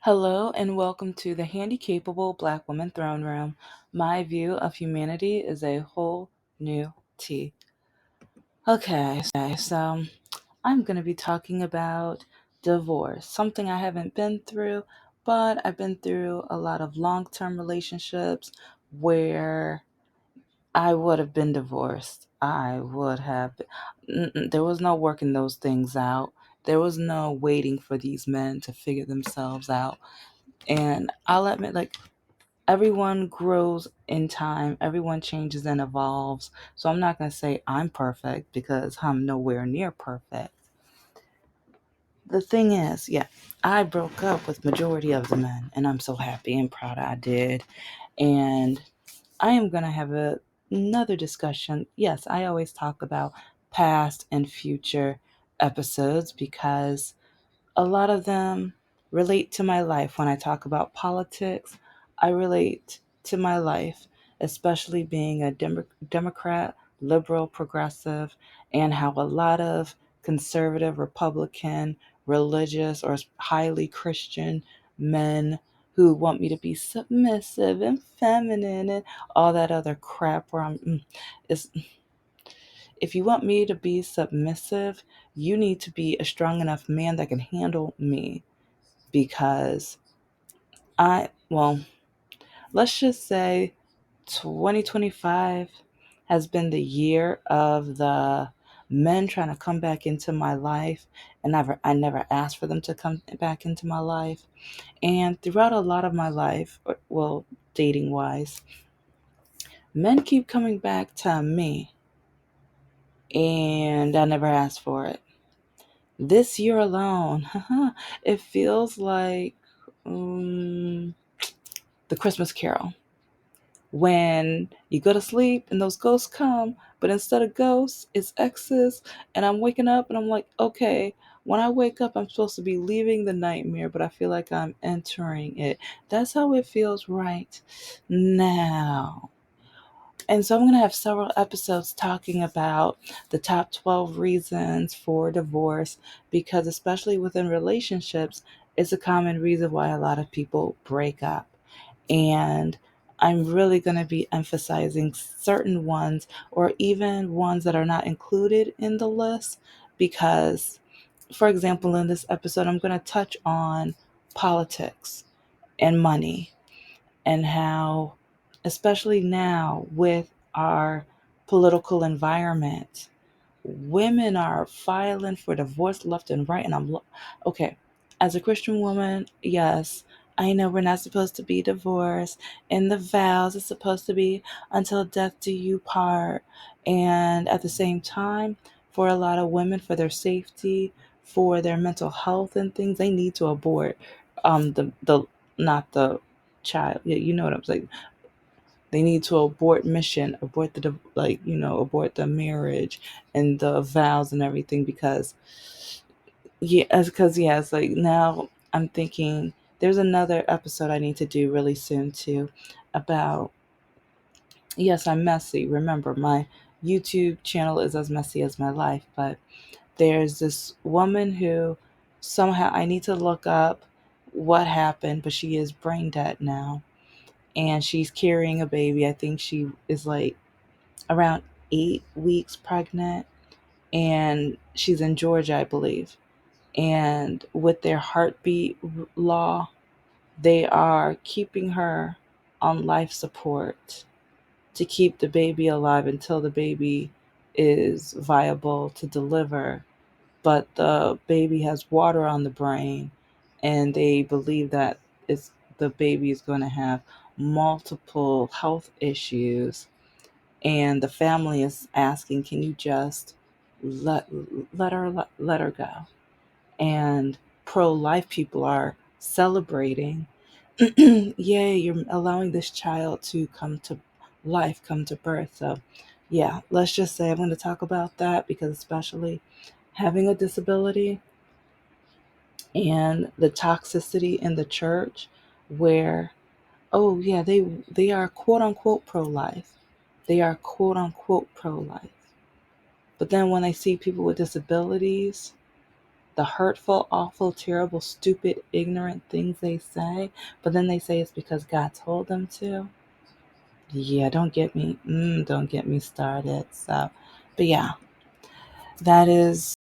Hello and welcome to the Handicapable Black Woman Throne Room. My view of humanity is a whole new tea. Okay, so I'm going to be talking about divorce, something I haven't been through, but I've been through a lot of long-term relationships where I would have been divorced. I would have. There was no working those things out. There was no waiting for these men to figure themselves out. And I'll admit, everyone grows in time, everyone changes and evolves. So I'm not going to say I'm perfect because I'm nowhere near perfect. The thing is, yeah, I broke up with majority of the men, and I'm so happy and proud I did. And I am going to have another discussion. Yes, I always talk about past and future episodes because a lot of them relate to my life. When I talk about politics, I relate to my life, especially being a Democrat, liberal, progressive, and how a lot of conservative, Republican, religious, or highly Christian men who want me to be submissive and feminine and all that other crap where it's if you want me to be submissive, you need to be a strong enough man that can handle me because well, let's just say 2025 has been the year of the men trying to come back into my life, and I never asked for them to come back into my life. And throughout a lot of my life, well, dating wise, men keep coming back to me, and I never asked for it. This year alone, it feels like the Christmas Carol. When you go to sleep and those ghosts come, but instead of ghosts, it's exes, and I'm waking up and I'm like, okay, when I wake up, I'm supposed to be leaving the nightmare, but I feel like I'm entering it. That's how it feels right now. And so I'm going to have several episodes talking about the top 12 reasons for divorce because, especially within relationships, it's a common reason why a lot of people break up. And I'm really going to be emphasizing certain ones or even ones that are not included in the list because, for example, in this episode, I'm going to touch on politics and money and how, especially now with our political environment, women are filing for divorce left and right. And okay, as a Christian woman, yes, I know we're not supposed to be divorced. And the vows is supposed to be until death do you part. And at the same time, for a lot of women, for their safety, for their mental health and things, they need to abort the not the child. Yeah, you know what I'm saying. They need to abort mission, abort abort the marriage and the vows and everything because it's like now I'm thinking there's another episode I need to do really soon too about yes, I'm messy. Remember, my YouTube channel is as messy as my life, but there's this woman who somehow I need to look up what happened, but she is brain dead now and she's carrying a baby. I think she is like around 8 weeks pregnant, and she's in Georgia, I believe. And with their heartbeat law, they are keeping her on life support to keep the baby alive until the baby is viable to deliver. But the baby has water on the brain, and they believe that the baby is going to have multiple health issues, and the family is asking, can you just let let her go? And pro-life people are celebrating. Yay, you're allowing this child to come to life, come to birth. So yeah, let's just say I'm going to talk about that because, especially having a disability and the toxicity in the church, where oh yeah, they are quote unquote pro-life, they are quote unquote pro-life, but then when I see people with disabilities, the hurtful, awful, terrible, stupid, ignorant things they say, but then they say it's because God told them to. Yeah, don't get me started. So, but yeah, that is,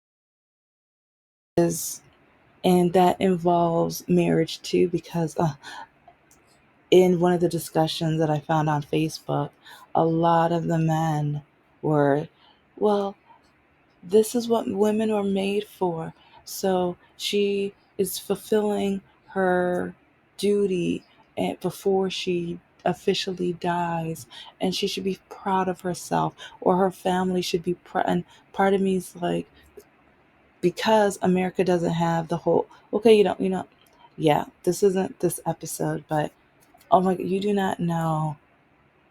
and that involves marriage too, because in one of the discussions that I found on Facebook, a lot of the men were, well, this is what women are made for. So she is fulfilling her duty before she officially dies, and she should be proud of herself, or her family should be proud. And part of me is like, because America doesn't have the whole, okay, yeah, this isn't this episode, but oh my, you do not know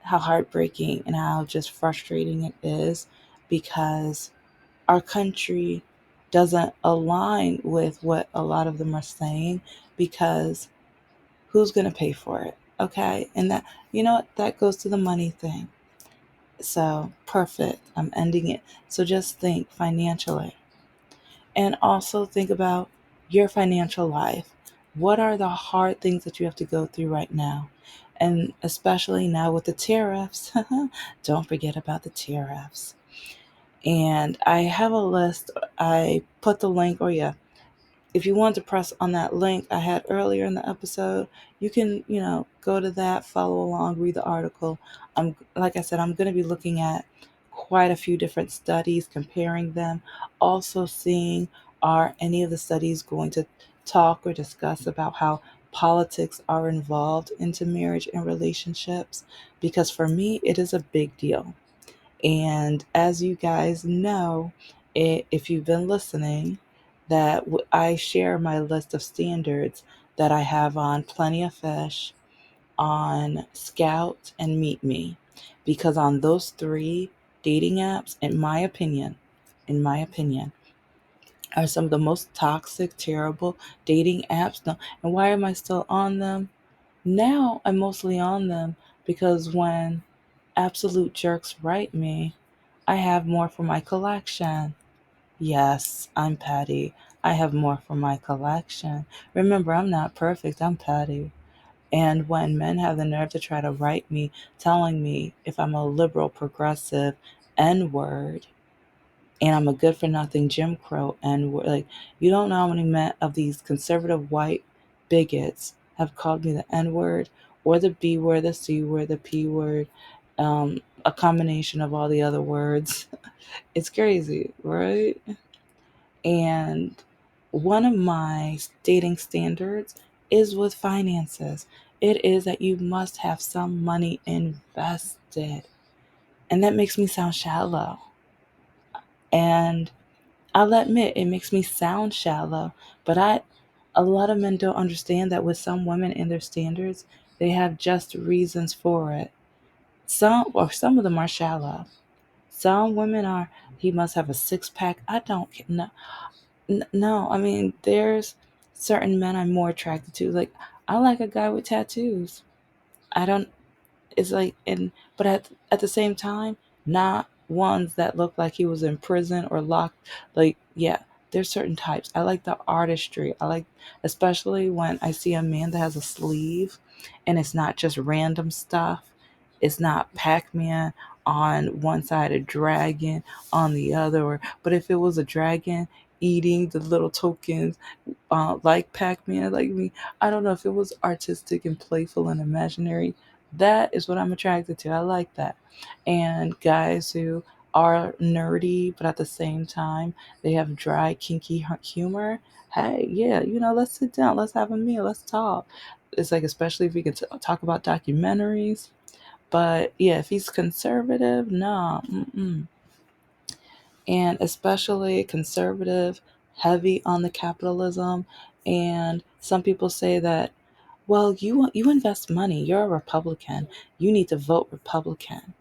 how heartbreaking and how just frustrating it is, because our country doesn't align with what a lot of them are saying, because who's going to pay for it? Okay. And that, you know what, that goes to the money thing. So perfect. I'm ending it. So just think financially, and also think about your financial life. What are the hard things that you have to go through right now? And especially now with the tariffs, don't forget about the tariffs. And I have a list. I put the link, or yeah, if you want to press on that link I had earlier in the episode, you can, go to that, follow along, read the article. I'm, like I said, I'm going to be looking at quite a few different studies, comparing them, also seeing are any of the studies going to talk or discuss about how politics are involved into marriage and relationships, because for me it is a big deal. And as you guys know, if you've been listening, that I share my list of standards that I have on Plenty of Fish, on Scout, and Meet Me. Because on those three dating apps, in my opinion, are some of the most toxic, terrible dating apps. No, and why am I still on them? Now I'm mostly on them because when absolute jerks write me, I have more for my collection. Yes, I'm Patty. I have more for my collection. Remember, I'm not perfect, I'm Patty. And when men have the nerve to try to write me telling me if I'm a liberal, progressive, N word, and I'm a good for nothing Jim Crow N word, like, you don't know how many men of these conservative white bigots have called me the N word, or the B word, the C word, the P word, a combination of all the other words. It's crazy, right? And one of my dating standards is with finances. It is that you must have some money invested. And that makes me sound shallow. And I'll admit it makes me sound shallow, but a lot of men don't understand that with some women and their standards, they have just reasons for it. Some of them are shallow. Some women are, he must have a six pack. I don't know. No, I mean, there's certain men I'm more attracted to. Like, I like a guy with tattoos. I don't, it's like, and, but at the same time, not ones that look like he was in prison or locked. Like, yeah, there's certain types. I like the artistry. I like, especially when I see a man that has a sleeve and it's not just random stuff. It's not Pac-Man on one side, a dragon on the other, but if it was a dragon eating the little tokens, like Pac-Man, like me. I don't know if it was artistic and playful and imaginary. That is what I'm attracted to. I like that. And guys who are nerdy, but at the same time, they have dry, kinky humor. Hey, yeah, let's sit down, let's have a meal, let's talk. It's like, especially if we can talk about documentaries. But yeah, if he's conservative, no. Mm-mm. And especially conservative, heavy on the capitalism. And some people say that, well, you invest money. You're a Republican. You need to vote Republican.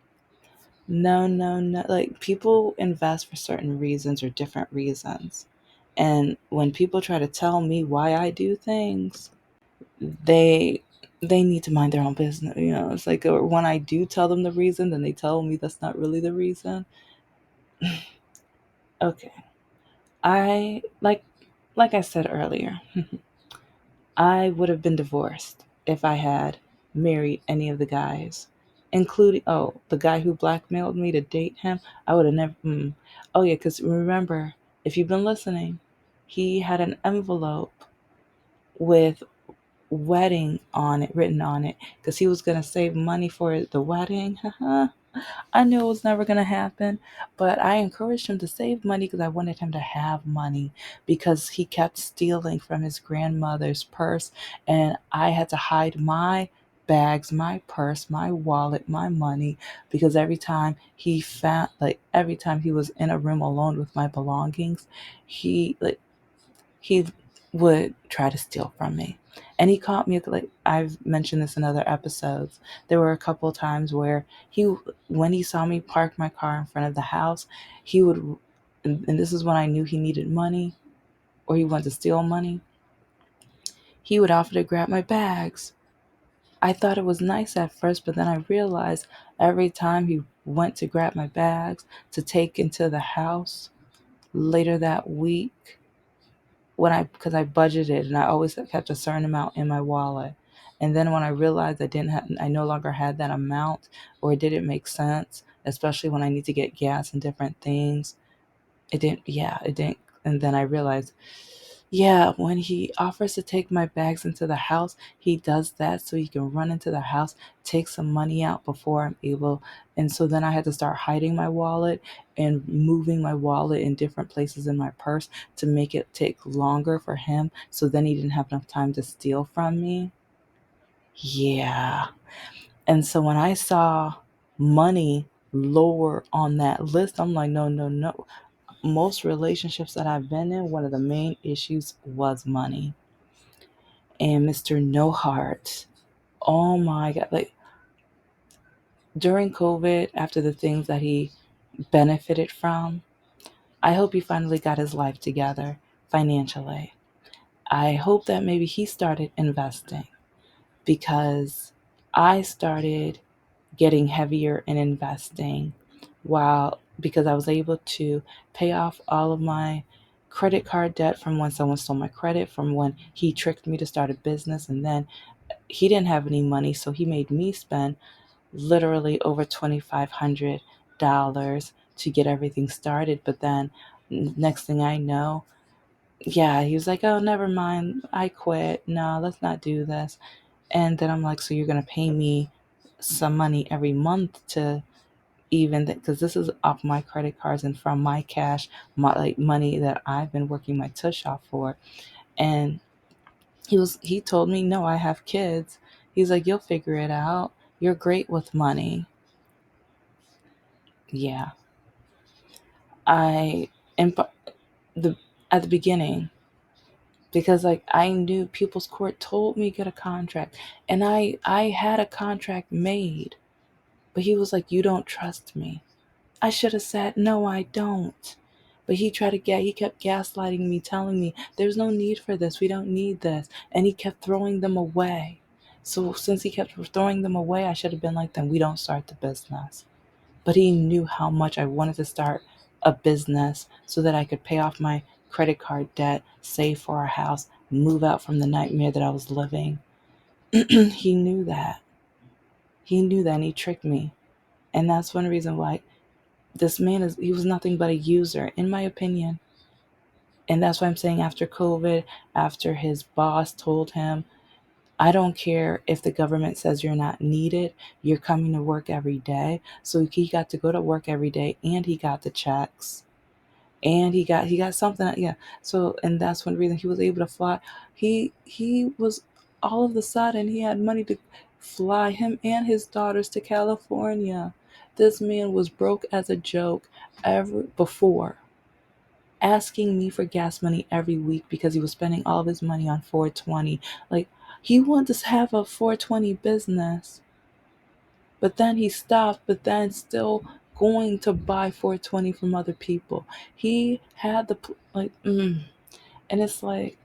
No, no, no. Like, people invest for certain reasons or different reasons. And when people try to tell me why I do things, they they need to mind their own business. It's like, or when I do tell them the reason, then they tell me that's not really the reason. Okay. I like Like I said earlier, I would have been divorced if I had married any of the guys, including, oh, the guy who blackmailed me to date him. I would have never. Oh, yeah, because remember, if you've been listening, he had an envelope with wedding on it, written on it, because he was going to save money for the wedding. I knew it was never going to happen, but I encouraged him to save money because I wanted him to have money because he kept stealing from his grandmother's purse, and I had to hide my bags, my purse, my wallet, my money, because every time he was in a room alone with my belongings, he would try to steal from me. And he caught me, like I've mentioned this in other episodes. There were a couple of times where when he saw me park my car in front of the house, he would, and this is when I knew he needed money or he wanted to steal money, he would offer to grab my bags. I thought it was nice at first, but then I realized every time he went to grab my bags to take into the house later that week, because I budgeted and I always kept a certain amount in my wallet. And then when I realized I no longer had that amount, or it didn't make sense, especially when I need to get gas and different things, it didn't. And then I realized, yeah, when he offers to take my bags into the house, he does that so he can run into the house, take some money out before I'm able. And so then I had to start hiding my wallet and moving my wallet in different places in my purse to make it take longer for him. So then he didn't have enough time to steal from me. Yeah. And so when I saw money lower on that list, I'm like, no, no, no. Most relationships that I've been in, one of the main issues was money. And Mr. No Heart, oh my God, like during COVID, after the things that he benefited from, I hope he finally got his life together financially. I hope that maybe he started investing because I started getting heavier in investing because I was able to pay off all of my credit card debt from when someone stole my credit, from when he tricked me to start a business, and then he didn't have any money, so he made me spend literally over $2,500 to get everything started. But then next thing I know, yeah, he was like, oh, never mind, I quit. No, let's not do this. And then I'm like, so you're going to pay me some money every month to even because this is off my credit cards and from my cash, my like money that I've been working my tush off for. And he told me, no, I have kids. He's like, you'll figure it out. You're great with money. Yeah. I and the at the beginning, because like I knew People's Court told me get a contract, and I had a contract made, but he was like, you don't trust me. I should have said, no, I don't. But he kept gaslighting me, telling me, there's no need for this. We don't need this. And he kept throwing them away. So since he kept throwing them away, I should have been like, then we don't start the business. But he knew how much I wanted to start a business so that I could pay off my credit card debt, save for a house, move out from the nightmare that I was living. He knew that. He knew that and he tricked me. And that's one reason why he was nothing but a user, in my opinion. And that's why I'm saying after COVID, after his boss told him, I don't care if the government says you're not needed, you're coming to work every day. So he got to go to work every day and he got the checks. And he got something, yeah. So and that's one reason he was able to fly. He was all of a sudden he had money to fly him and his daughters to California. This man was broke as a joke ever before, asking me for gas money every week because he was spending all of his money on 420. Like he wanted to have a 420 business, but then he stopped, but then still going to buy 420 from other people. He had and it's like,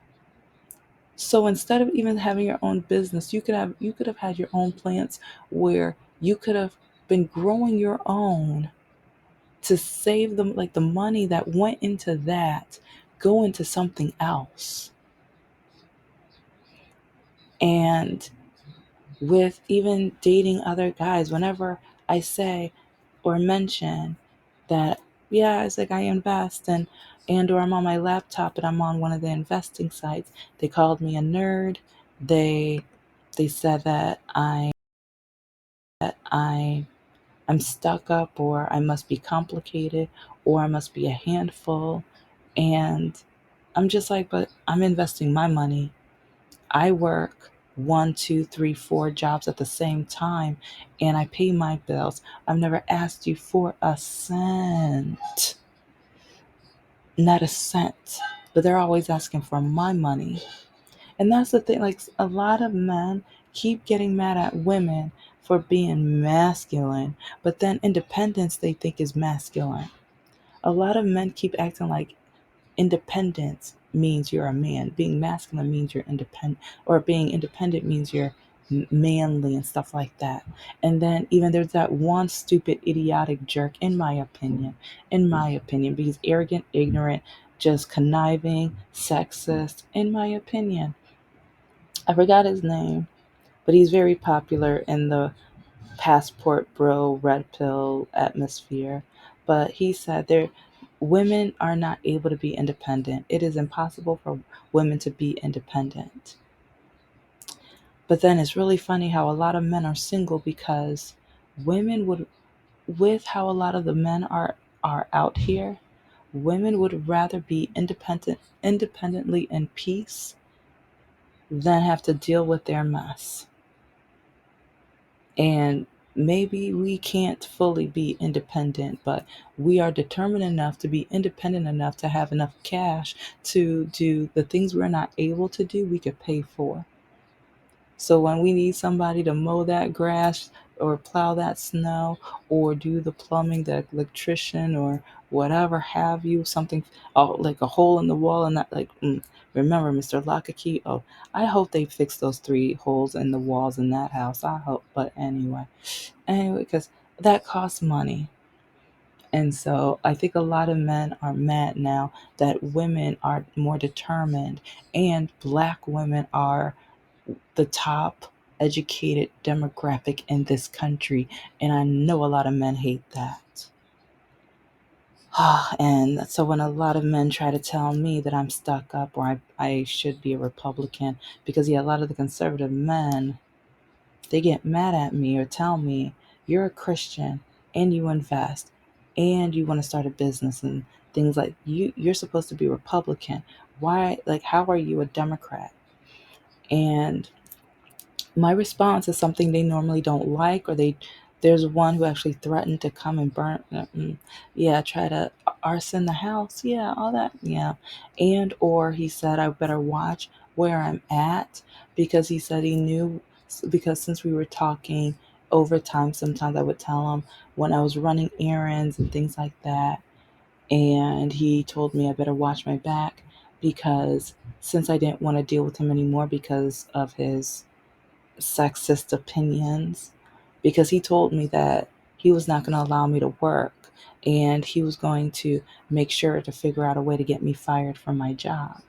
so instead of even having your own business, you could have had your own plants where you could have been growing your own to save them, like the money that went into that go into something else. And with even dating other guys, whenever I say or mention that, yeah, it's like I invest and or I'm on my laptop and I'm on one of the investing sites, they called me a nerd. They they said that I'm stuck up, or I must be complicated, or I must be a handful. And I'm just like, but I'm investing my money. I work one, two, three, four jobs at the same time, and I pay my bills. I've never asked you for a cent, not a cent, but they're always asking for my money. And that's the thing, like a lot of men keep getting mad at women for being masculine, but then independence they think is masculine. A lot of men keep acting like independence means you're a man. Being masculine means you're independent, or being independent means you're manly and stuff like that. And then even there's that one stupid, idiotic jerk, in my opinion, because arrogant, ignorant, just conniving, sexist, in my opinion. I forgot his name, but he's very popular in the passport bro red pill atmosphere. But he said there women are not able to be independent. It is impossible for women to be independent. But then it's really funny how a lot of men are single because women would, with how a lot of the men are out here, women would rather be independently in peace than have to deal with their mess. And maybe we can't fully be independent, but we are determined enough to be independent enough to have enough cash to do the things we're not able to do, we could pay for. So when we need somebody to mow that grass or plow that snow or do the plumbing, the electrician or whatever have you, something like a hole in the wall and that remember Mr. Lock a Key. Oh, I hope they fix those 3 holes in the walls in that house. I hope, but anyway, because that costs money. And so I think a lot of men are mad now that women are more determined and black women are the top educated demographic in this country. And I know a lot of men hate that. And so when a lot of men try to tell me that I'm stuck up or I should be a Republican, because yeah, a lot of the conservative men, they get mad at me or tell me, you're a Christian and you invest and you want to start a business and things like you're supposed to be Republican. Why, like, how are you a Democrat? And my response is something they normally don't like, or there's one who actually threatened to come and burn, yeah, try to arson the house, yeah, all that, yeah. And or he said I better watch where I'm at, because he said he knew, because since we were talking over time, sometimes I would tell him when I was running errands and things like that, and he told me I better watch my back, because since I didn't want to deal with him anymore because of his sexist opinions, because he told me that he was not going to allow me to work and he was going to make sure to figure out a way to get me fired from my job.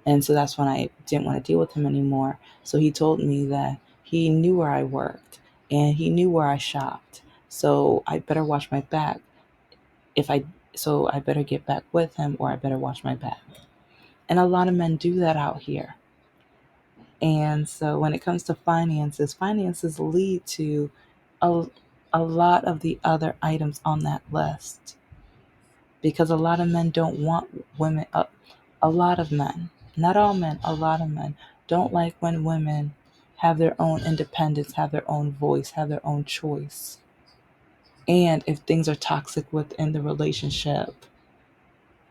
And so that's when I didn't want to deal with him anymore. So he told me that he knew where I worked and he knew where I shopped. So I better watch my back. If I so I better get back with him or I better watch my back. And a lot of men do that out here. And so when it comes to finances lead to a, a lot of the other items on that list, because a lot of men don't want women, a lot of men, not all men, a lot of men don't like when women have their own independence, have their own voice, have their own choice. And if things are toxic within the relationship,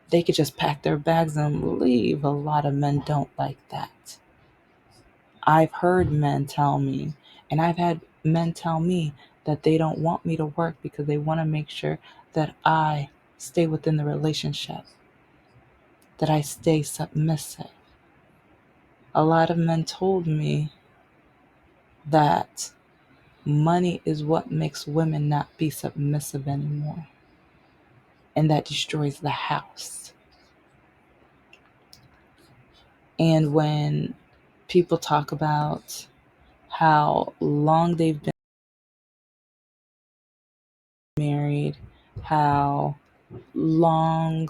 they could just pack their bags and leave. A lot of men don't like that. I've heard men tell me, and I've had men tell me that they don't want me to work because they want to make sure that I stay within the relationship, that I stay submissive. A lot of men told me that money is what makes women not be submissive anymore, and that destroys the house. And when people talk about how long they've been married, how long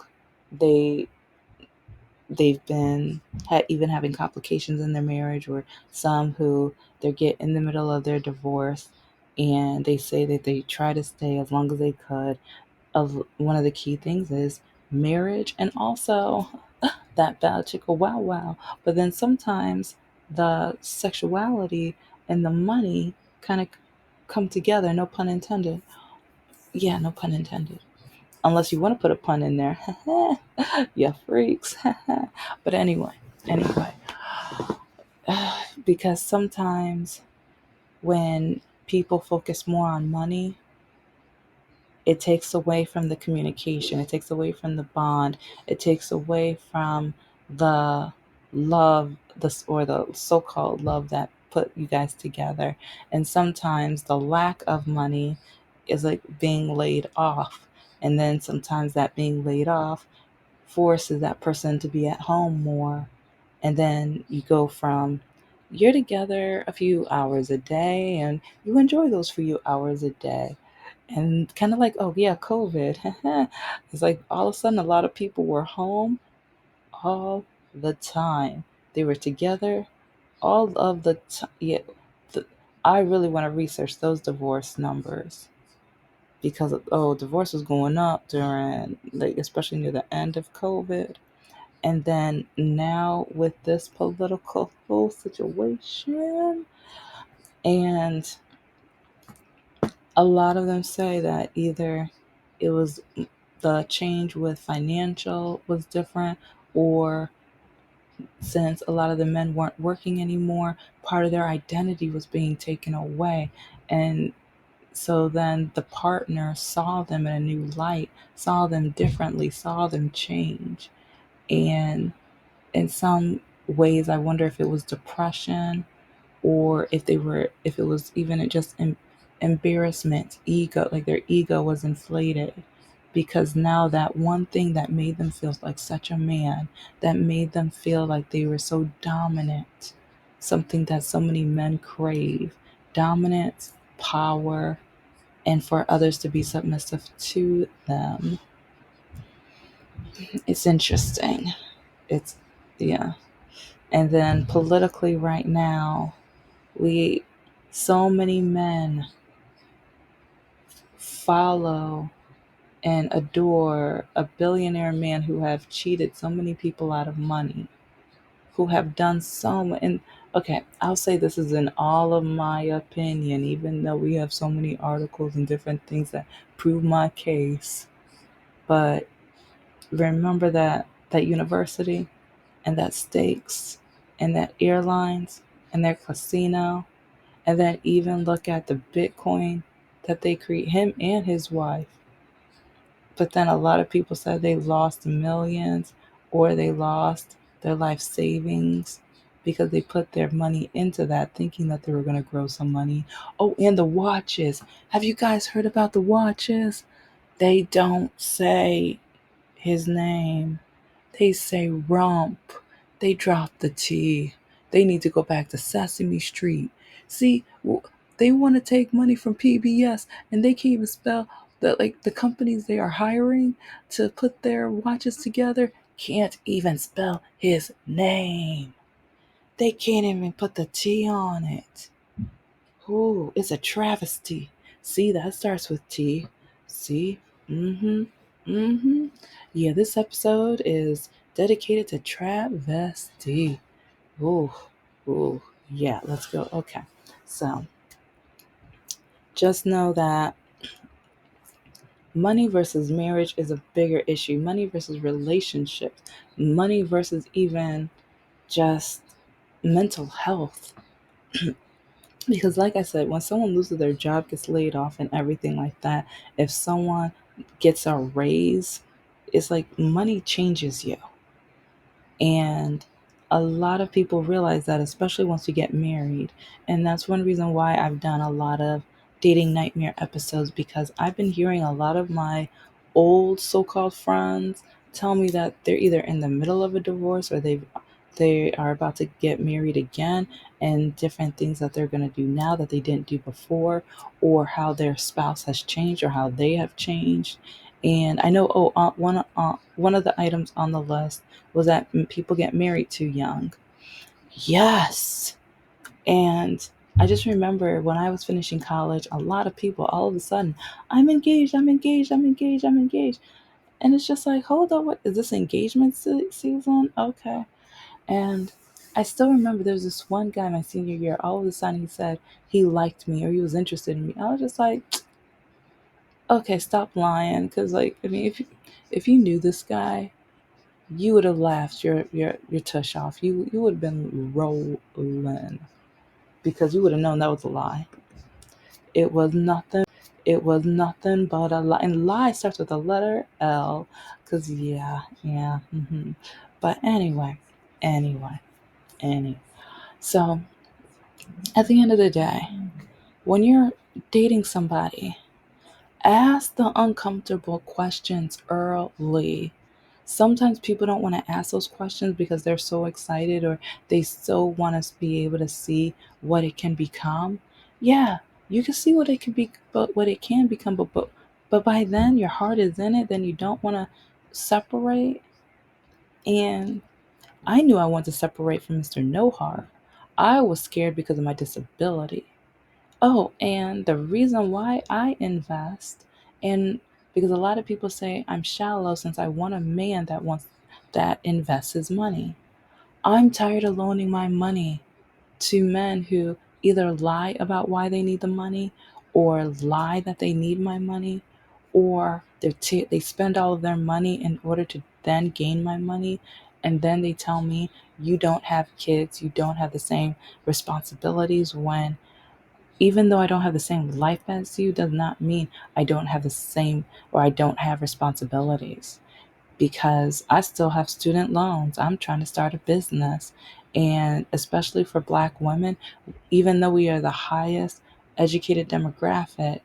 they they've been even having complications in their marriage, or some who they get in the middle of their divorce and they say that they try to stay as long as they could. Of one of the key things is marriage, and also that bad chicka wow wow. But then sometimes the sexuality and the money kind of come together. No pun intended. Yeah, no pun intended. Unless you want to put a pun in there. Yeah, freaks. But anyway, because sometimes when people focus more on money, it takes away from the communication, it takes away from the bond, it takes away from the love, this or the so-called love that put you guys together. And sometimes the lack of money is like being laid off, and then sometimes that being laid off forces that person to be at home more. And then you go from you're together a few hours a day and you enjoy those few hours a day, and kind of like, oh yeah, COVID. It's like all of a sudden a lot of people were home all the time. They were together all of the time. Yeah, the, I really want to research those divorce numbers because divorce was going up during, like, especially near the end of COVID. And then now with this political whole situation, and a lot of them say that either it was the change with financial was different, or since a lot of the men weren't working anymore, part of their identity was being taken away. And so then the partner saw them in a new light, saw them differently, saw them change. And in some ways, I wonder if it was depression, or if it was even just embarrassment, ego, like their ego was inflated, because now that one thing that made them feel like such a man, that made them feel like they were so dominant, something that so many men crave, dominance, power, and for others to be submissive to them. It's interesting. It's, yeah. And then politically right now, we, so many men follow and adore a billionaire man who have cheated so many people out of money, who have done so much. And okay, I'll say this is in all of my opinion, even though we have so many articles and different things that prove my case. But remember that university and that stakes and that airlines and their casino, and then even look at the Bitcoin that they create, him and his wife. But then a lot of people said they lost millions, or they lost their life savings because they put their money into that thinking that they were going to grow some money. Oh, and the watches. Have you guys heard about the watches? They don't say his name. They say rump. They drop the T. They need to go back to Sesame Street. See, they want to take money from PBS, and they can't even spell the companies they are hiring to put their watches together can't even spell his name. They can't even put the T on it. Ooh, it's a travesty. See, that starts with T. See? Mm-hmm. Mm-hmm. Yeah, this episode is dedicated to travesty. Ooh. Ooh. Yeah, let's go. Okay. So just know that money versus marriage is a bigger issue. Money versus relationships. Money versus even just mental health. Because, like I said, when someone loses their job, gets laid off, and everything like that, if someone gets a raise, it's like money changes you. And a lot of people realize that, especially once you get married. And that's one reason why I've done a lot of dating nightmare episodes, because I've been hearing a lot of my old so called friends tell me that they're either in the middle of a divorce, or they are about to get married again, and different things that they're going to do now that they didn't do before, or how their spouse has changed or how they have changed. And I know, one of the items on the list was that people get married too young. Yes. And I just remember when I was finishing college, a lot of people all of a sudden, I'm engaged, I'm engaged, I'm engaged, I'm engaged. And it's just like, hold on, what is this engagement season? Okay. And I still remember there was this one guy my senior year, all of a sudden he said he liked me or he was interested in me. I was just like, okay, stop lying. Cause like, I mean, if you knew this guy, you would have laughed your tush off. You would have been rolling because you would have known that was a lie. It was nothing. It was nothing but a lie. And lie starts with the letter L. Cause yeah, yeah. But anyway, any. So at the end of the day, when you're dating somebody, ask the uncomfortable questions early. Sometimes people don't want to ask those questions because they're so excited or they so want us to be able to see what it can become. Yeah, you can see what it can be, but what it can become, but by then your heart is in it. Then you don't want to separate. And I knew I wanted to separate from Mr. No Heart. I was scared because of my disability. Oh, and the reason why I invest in, because a lot of people say I'm shallow since I want a man that invests his money. I'm tired of loaning my money to men who either lie about why they need the money or lie that they need my money, or they spend all of their money in order to then gain my money, and then they tell me you don't have kids, you don't have the same responsibilities, when even though I don't have the same life as you, does not mean I don't have the same or I don't have responsibilities, because I still have student loans. I'm trying to start a business. And especially for Black women, even though we are the highest educated demographic,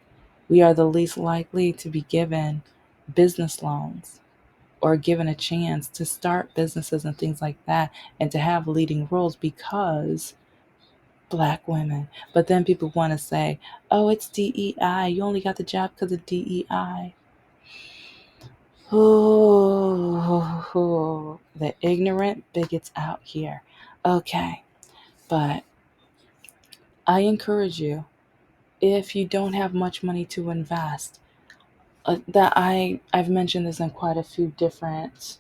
we are the least likely to be given business loans or given a chance to start businesses and things like that and to have leading roles because Black women. But then people want to say, oh, it's DEI. You only got the job because of DEI. Oh, the ignorant bigots out here. Okay, but I encourage you, if you don't have much money to invest, I've mentioned this in quite a few different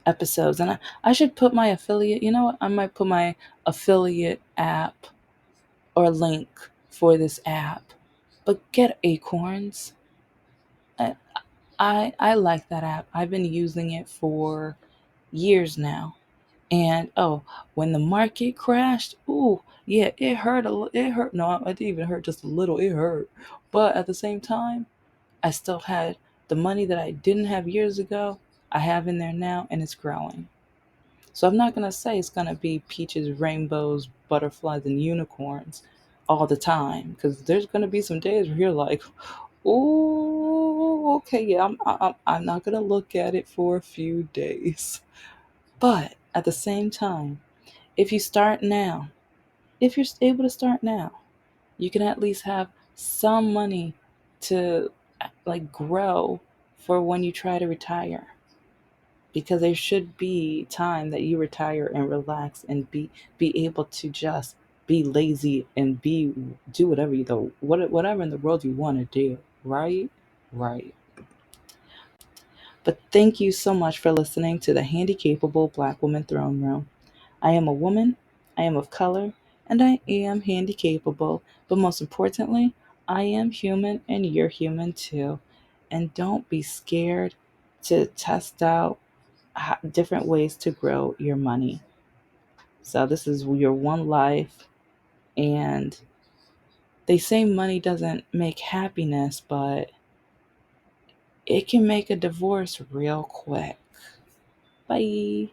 episodes, and I should put my affiliate. You know what? I might put my affiliate app or link for this app. But get Acorns. I, I like that app. I've been using it for years now. And oh, when the market crashed, ooh, yeah, it hurt it hurt. No, it didn't even hurt just a little. It hurt. But at the same time, I still had the money that I didn't have years ago. I have in there now, and it's growing. So I'm not gonna say it's gonna be peaches, rainbows, butterflies, and unicorns all the time, because there's gonna be some days where you're like, oh, okay, yeah, I'm not gonna look at it for a few days. But at the same time, if you start now, if you're able to start now, you can at least have some money to like grow for when you try to retire. Because there should be time that you retire and relax and be able to just be lazy and be do whatever whatever in the world you want to do, right? Right. But thank you so much for listening to the Handicapable Black Woman Throne Room. I am a woman, I am of color, and I am handicapable. But most importantly, I am human and you're human too. And don't be scared to test out different ways to grow your money. So, this is your one life. And they say money doesn't make happiness, but it can make a divorce real quick. Bye.